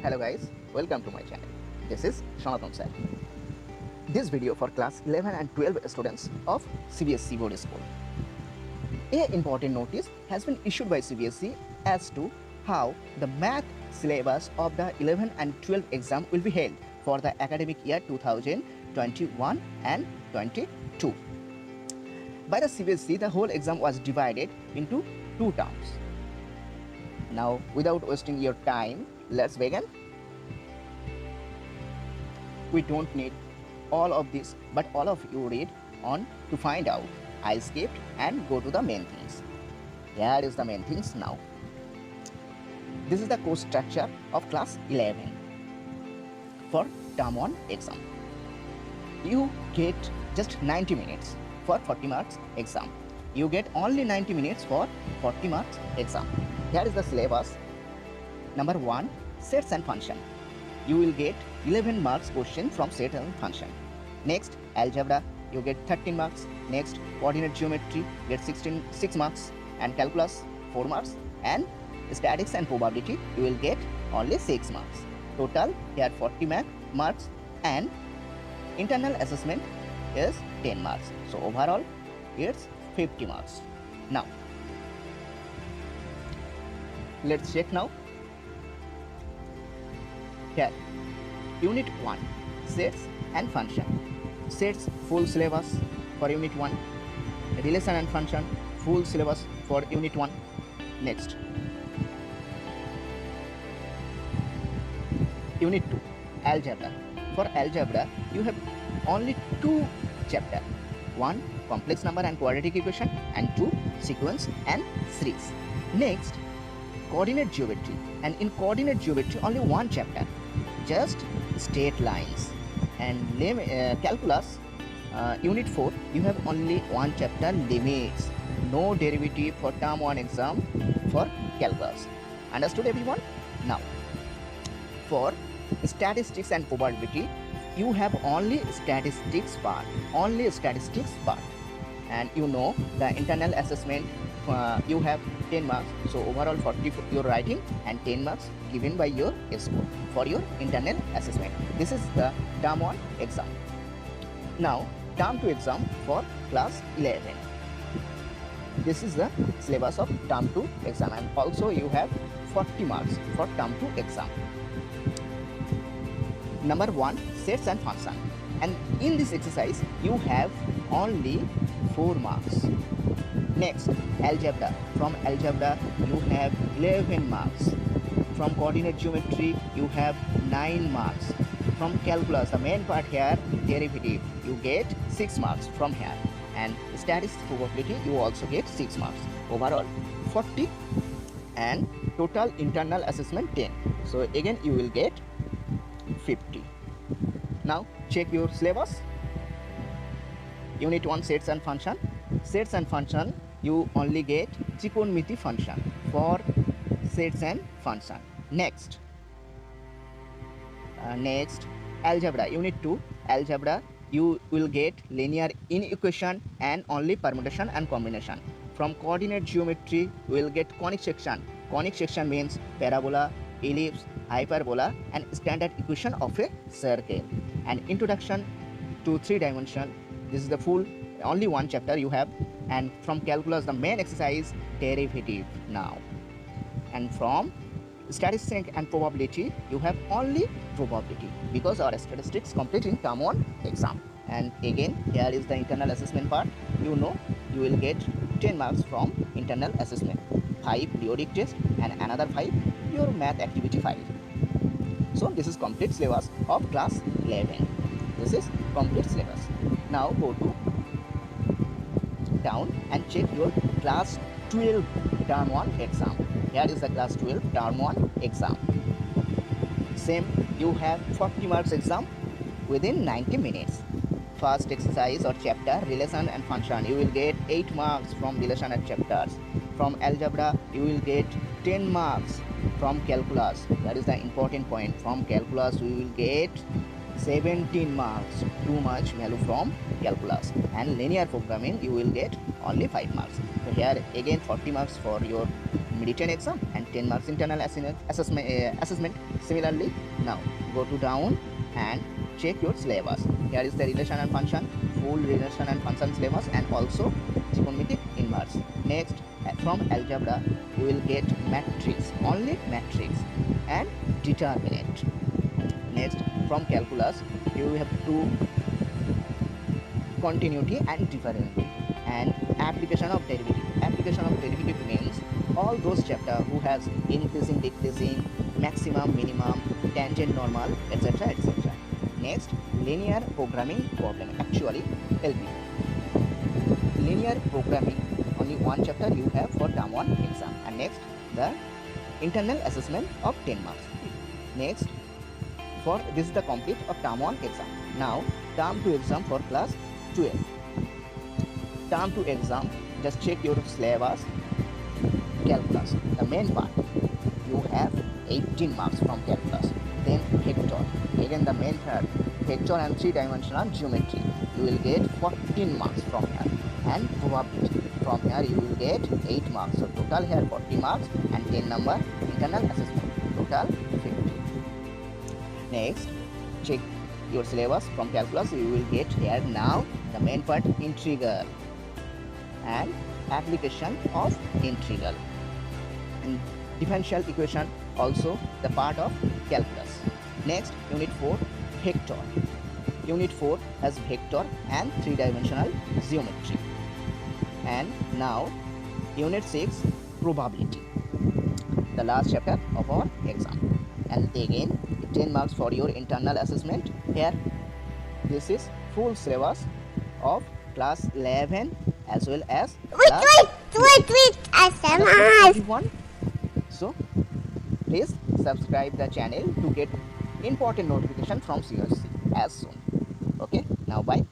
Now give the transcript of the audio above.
Hello guys, welcome to my channel. This is Shanatam sir. This video for class 11 and 12 students of CBSE board school. A important notice has been issued by CBSE as to how the math syllabus of the 11 and 12 exam will be held for the academic year 2021 and 22. By the CBSE, the whole exam was divided into two terms. Now, without wasting your time, let's begin. We don't need all of this, but all of you read on to find out. I skipped and go to the main things. Here is the main things now. This is the course structure of class 11 for term 1 exam. You get just 90 minutes for 40 marks exam. You get only 90 minutes for 40 marks exam. Here is the syllabus. Number 1, sets and function. You will get 11 marks question from set and function. Next, algebra, you get 13 marks. Next, coordinate geometry, get 6 marks. And calculus, 4 marks. And statistics and probability, you will get only 6 marks. Total, here 40 marks. And internal assessment is 10 marks. So overall, it's 50 marks. Now, let's check now. Here, Unit 1, Sets and Function. Sets, full syllabus for Unit 1. Relation and Function, full syllabus for Unit 1. Next, Unit 2, Algebra. For Algebra, you have only 2 chapters. 1, complex number and quadratic equation, and 2, sequence and series. Next, coordinate geometry, and in coordinate geometry only 1 chapter, just straight lines. And calculus, unit 4, you have only 1 chapter, limits. No derivative for term 1 exam for calculus. Understood everyone? Now, for statistics and probability, you have only statistics part, and you know the internal assessment, you have 10 marks, so overall 40 your writing and 10 marks given by your score for your internal assessment. This is the term 1 exam. Now, term 2 exam for class 11. This is the syllabus of term 2 exam, and also you have 40 marks for term 2 exam. Number 1, sets and function, and in this exercise you have only 4 marks. Next, algebra. From algebra you have 11 marks. From coordinate geometry you have 9 marks. From calculus, the main part here, derivative, you get 6 marks from here. And statistics probability, you also get 6 marks. Overall 40, and total internal assessment 10. So again you will get 50. Now check your syllabus. Unit 1, sets and function. Sets and function, you only get trigonometry function for sets and function. Next, algebra. Unit 2, algebra, you will get linear inequation and only permutation and combination. From coordinate geometry, you will get conic section. Conic section means parabola, ellipse, hyperbola, and standard equation of a circle. And introduction to 3 dimension. This is the full, only 1 chapter you have. And from calculus, the main exercise, derivative now. And from statistics and probability, you have only probability, because our statistics complete in term 1 exam. And again, here is the internal assessment part. You know you will get 10 marks from internal assessment, 5 periodic test, and another 5 your math activity file. So this is complete syllabus of class 11. This is complete syllabus. Now go to down and check your class 12 term 1 exam. Here is the class 12 term 1 exam. Same, you have 40 marks exam within 90 minutes. First exercise or chapter, relation and function, you will get 8 marks from relation and chapters. From algebra, you will get 10 marks. From calculus, that is the important point, from calculus we will get 17 marks, too much value from calculus. And linear programming, you will get only 5 marks. So here again 40 marks for your written exam and 10 marks internal assessment. Similarly, now go to down and check your syllabus. Here is the relation and function, full relation and function syllabus, and also trigonometric inverse. Next, from algebra we will get matrix, only matrix and determinant. Next, from calculus you have to continuity and differential and application of derivative. Application of derivative means all those chapter who has increasing, decreasing, maximum, minimum, tangent, normal, etc., etc. Next, linear programming problem, actually LP. Linear programming, only one chapter you have for term 1 exam. And next, the internal assessment of 10 marks. Next, for this is the complete of term 1 exam. Now term 2 exam for class 12. Term 2 exam, just check your syllabus. Calculus, the main part, you have 18 marks from calculus. Then vector, again the main part, vector and 3-dimensional geometry, you will get 14 marks from here. And probability, from here you will get 8 marks. So total here 40 marks and 10 number internal assessment, total 50. Next, check your syllabus from calculus. You will get here now the main part, integral and application of integral, and differential equation, also the part of calculus. Next, unit 4, vector. Unit 4 has vector and 3-dimensional geometry. And now unit 6, probability, the last chapter of our exam. And again 10 marks for your internal assessment. Here this is full syllabus of class 11 as well as class SMS. So please subscribe the channel to get important notification from CRC as soon. Okay, now bye.